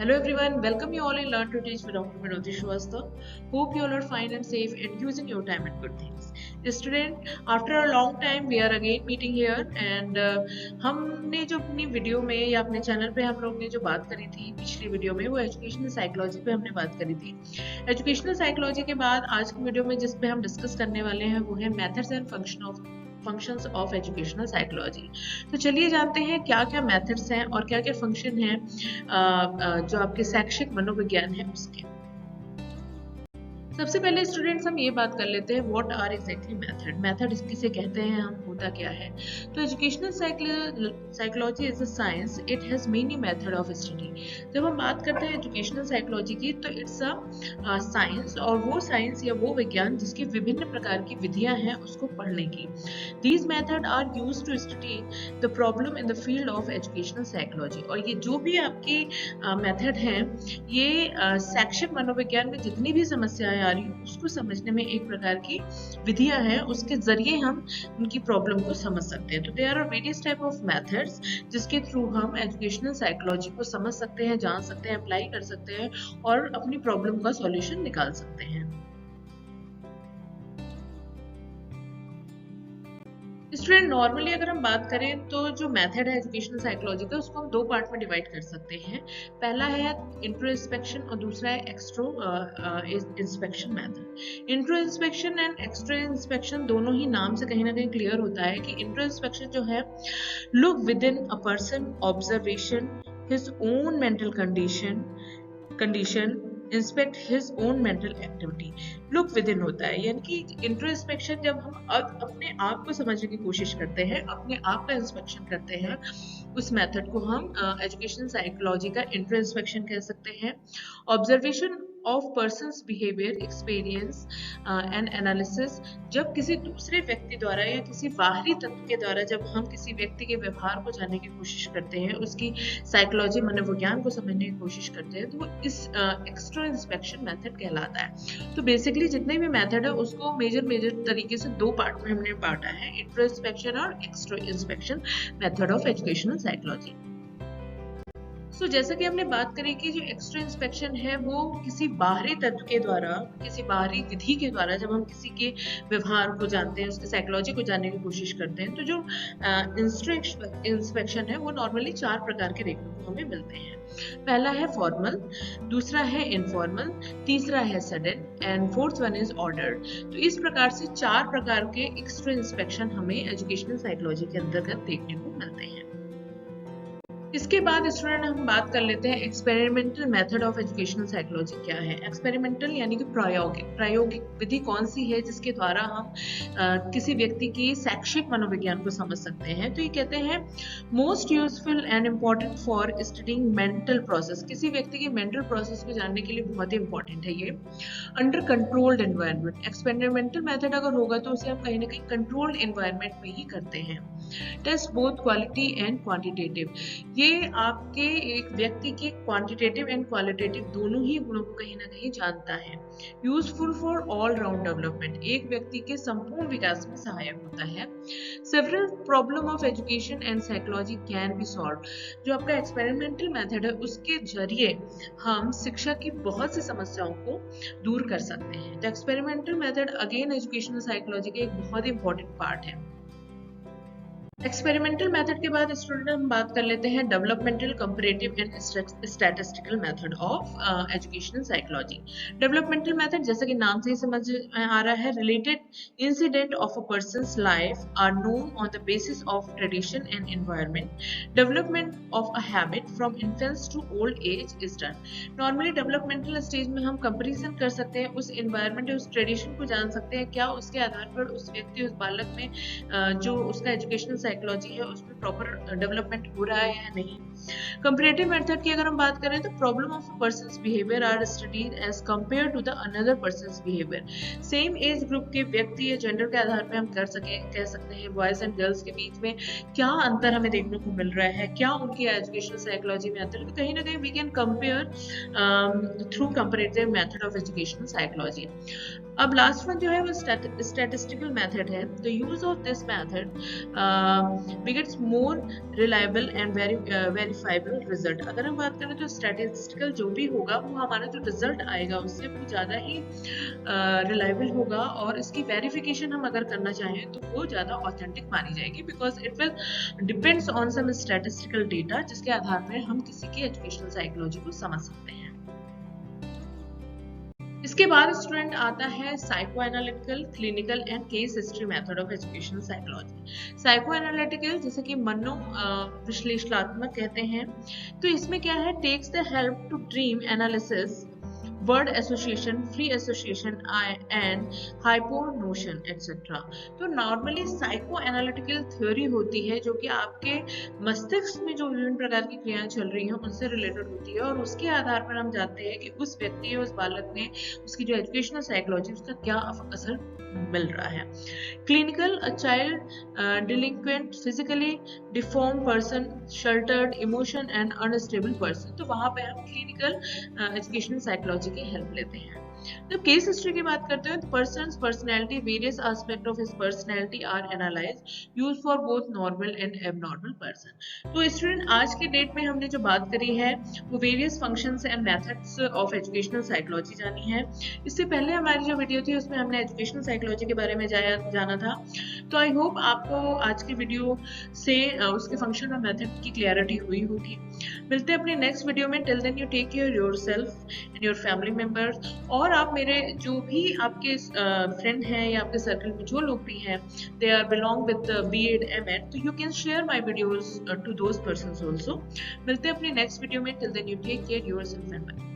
Hello everyone, welcome you all in Learn to Teach with Dr. Vinodhi Shrivastava. Hope you all are fine and safe and using your time and good things. Student, after a long time we are again meeting here and हमने जो अपनी video में या अपने channel पे हम लोग ने जो बात करी थी पिछली वीडियो में वो एजुकेशनल साइकोलॉजी पे हमने बात करी थी। एजुकेशनल साइकोलॉजी के बाद आज की वीडियो में जिस पे हम डिस्कस करने वाले हैं वो है methods and functions of educational psychology. तो चलिए जानते हैं क्या क्या मेथड्स हैं और क्या क्या फंक्शन हैं जो आपके शैक्षिक मनोविज्ञान है उसके। सबसे पहले स्टूडेंट्स हम ये बात कर लेते हैं व्हाट आर एग्जैक्टली मेथड किसे कहते हैं, हम होता क्या है। तो educational psychology is a science, it has many method of study. जब हम बात करते हैं एजुकेशनल साइकोलॉजी की तो इट्स अ साइंस, और वो साइंस या वो विज्ञान जिसकी विभिन्न प्रकार की विधियां हैं उसको पढ़ने की। These method are used to study the problem in the field of educational psychology. और ये जो भी आपकी मेथड हैं ये शैक्षिक मनोविज्ञान में जितनी भी समस्याएं आ रही है उसको समझने में एक प्रकार की विधियां हैं, उसके जरिए हम उनकी प्रॉब्लम को समझ सकते हैं। तो there are various type of methods जिसके थ्रू हम एजुकेशनल साइकोलॉजी को समझ सकते हैं, जान सकते हैं, अप्लाई कर सकते हैं और अपनी प्रॉब्लम का सॉल्यूशन निकाल सकते हैं। स्टूडेंट, नॉर्मली अगर हम बात करें तो जो मेथड है एजुकेशनल साइकोलॉजी का उसको हम दो पार्ट में डिवाइड कर सकते हैं। पहला है इंट्रोस्पेक्शन और दूसरा है extero inspection method. Intro inspection and extero inspection दोनों ही नाम से कहीं ना कहीं क्लियर होता है कि इंट्रो इंस्पेक्शन जो है look with in a person observation his own mental condition inspect his own mental activity. Look with in होता है, यानी कि इंट्रोस्पेक्शन जब हम अपने आप को समझने की कोशिश करते हैं, अपने आप का इंस्पेक्शन करते हैं, उस मेथड को हम एजुकेशनल साइकोलॉजी का इंट्रोस्पेक्शन कह सकते हैं। Observation of persons behaviour experience and analysis, जब किसी दूसरे व्यक्ति द्वारा या किसी बाहरी तत्व के द्वारा जब हम किसी व्यक्ति के व्यवहार को जानने की कोशिश करते हैं, उसकी साइकोलॉजी मनोविज्ञान को समझने की कोशिश करते हैं, तो वो इस एक्स्ट्रा इंस्पेक्शन मेथड कहलाता है। तो बेसिकली जितने भी मेथड है उसको मेजर तरीके से दो पार्ट में हमने बांटा है, इंट्रोस्पेक्शन और extra inspection method of educational psychology. तो जैसा कि हमने बात करी कि जो एक्स्ट्रा इंस्पेक्शन है वो किसी बाहरी तत्व के द्वारा, किसी बाहरी विधि के द्वारा जब हम किसी के व्यवहार को जानते हैं, उसके साइकोलॉजी को जानने की कोशिश करते हैं, तो जो इंस्पेक्शन है वो नॉर्मली चार प्रकार के देखने को हमें मिलते हैं। पहला है फॉर्मल, दूसरा है इनफॉर्मल, तीसरा है sudden and fourth one is ordered. तो इस प्रकार से चार प्रकार के एक्स्ट्रा इंस्पेक्शन हमें एजुकेशनल साइकोलॉजी के अंतर्गत देखने को मिलते हैं। इसके बाद स्टूडेंट हम बात कर लेते हैं experimental method of educational psychology क्या है। एक्सपेरिमेंटल यानी कि प्रायोगिक विधि कौन सी है जिसके द्वारा हम किसी व्यक्ति की शैक्षिक मनोविज्ञान को समझ सकते हैं। तो ये कहते हैं most useful and important for studying mental process. किसी व्यक्ति की मेंटल प्रोसेस को जानने के लिए बहुत ही इंपॉर्टेंट है ये। Under controlled environment, experimental method अगर होगा तो उसे हम कहीं ना कहीं कंट्रोल्ड एनवायरनमेंट में ही करते हैं। Test both quality and quantitative, ये आपके एक व्यक्ति के क्वांटिटेटिव एंड क्वालिटेटिव दोनों ही गुणों को कहीं ना कहीं जानता है। Useful for all round development, एक व्यक्ति के संपूर्ण विकास में सहायक होता है। Several problem of education and psychology can be solve, जो आपका एक्सपेरिमेंटल मेथड है उसके जरिए हम शिक्षा की बहुत सी समस्याओं को दूर कर सकते हैं। तो experimental method again educational psychology का एक बहुत ही इंपॉर्टेंट पार्ट है। एक्सपेरिमेंटल मेथड के बाद स्टूडेंट हम बात कर लेते हैं developmental, comparative and statistical method of educational psychology. Developmental method जैसा कि नाम से ही समझ में आ रहा है, related incident of a person's life are known on the basis of tradition and environment. Development of a habit from infancy to old age is done. Normally developmental stage में हम कंपेरिजन कर सकते हैं, उस एनवायरनमेंट या उस tradition को जान सकते हैं, क्या उसके आधार पर उस व्यक्ति, उस बालक में जो उसका एजुकेशनल साइकोलॉजी है उसमें प्रॉपर डेवलपमेंट हो रहा है या नहीं। कंपैरेटिव मेथड की अगर हम बात करें तो problem of a persons behaviour are studied as compare to the another persons behaviour. Same age group के व्यक्ति या जेंडर के आधार पे हम कह सकते हैं बॉयज एंड गर्ल्स के बीच में क्या अंतर हमें देखने को मिल रहा है, क्या उनकी एजुकेशनल साइकोलॉजी में अंतर, तो कहीं ना कहीं we can compare through comparative method of educational psychology. अब लास्ट वन जो है वो स्टैटिस्टिकल मेथड है। The use of this method begets more reliable and verifiable result। अगर हम बात करें तो statistical जो भी होगा वो हमारा जो रिजल्ट आएगा उससे वो ज़्यादा ही रिलायबल होगा, और इसकी वेरिफिकेशन हम अगर करना चाहें तो वो ज़्यादा ऑथेंटिक मानी जाएगी, because it will depends on some statistical data जिसके आधार पर हम किसी की एजुकेशनल साइकोलॉजी को समझ सकते हैं। इसके बाद स्टूडेंट आता है psycho analytical, clinical and case history method of educational psychology. Psycho analytical जैसे कि मनो विश्लेषणात्मक कहते हैं, तो इसमें क्या है, takes the help to dream analysis, word association, free association and hyper notion etcetera. तो नॉर्मली साइको एनालिटिकल थ्योरी होती है जो कि आपके मस्तिष्क में जो विभिन्न प्रकार की क्रियाएं चल रही हैं उनसे रिलेटेड होती है, और उसके आधार पर हम जानते हैं कि उस व्यक्ति या उस बालक में उसकी जो एजुकेशनल साइकोलॉजी उसका क्या असर मिल रहा है। Clinical, a child delinquent, physically deform person, sheltered, emotion and unstable person, तो वहां पे हम क्लिनिकल एजुकेशनल साइकोलॉजी की हेल्प लेते हैं। जब केस हिस्ट्री की बात करते हैं तो persons personality, various aspect of his personality are analysed, use for both normal and abnormal person. तो स्टूडेंट आज के डेट में हमने जो बात करी है वो various functions and methods of educational psychology जानी है। इससे पहले हमारी जो वीडियो थी उसमें हमने एजुकेशनल साइकोलॉजी के बारे में जाना था। तो आई होप आपको आज की वीडियो से उसके फंक्शन और मेथड की क्लियरिटी हुई होगी। मिलते हैं अपने नेक्स्ट वीडियो में। Till then you take care yourself and your family members. और आप मेरे जो भी आपके फ्रेंड हैं या आपके सर्कल में जो लोग भी हैं, they are belong with B.Ed M.Ed, तो you can share my videos to those persons also. मिलते हैं अपने नेक्स्ट वीडियो में। Till then you take care yourself and bye.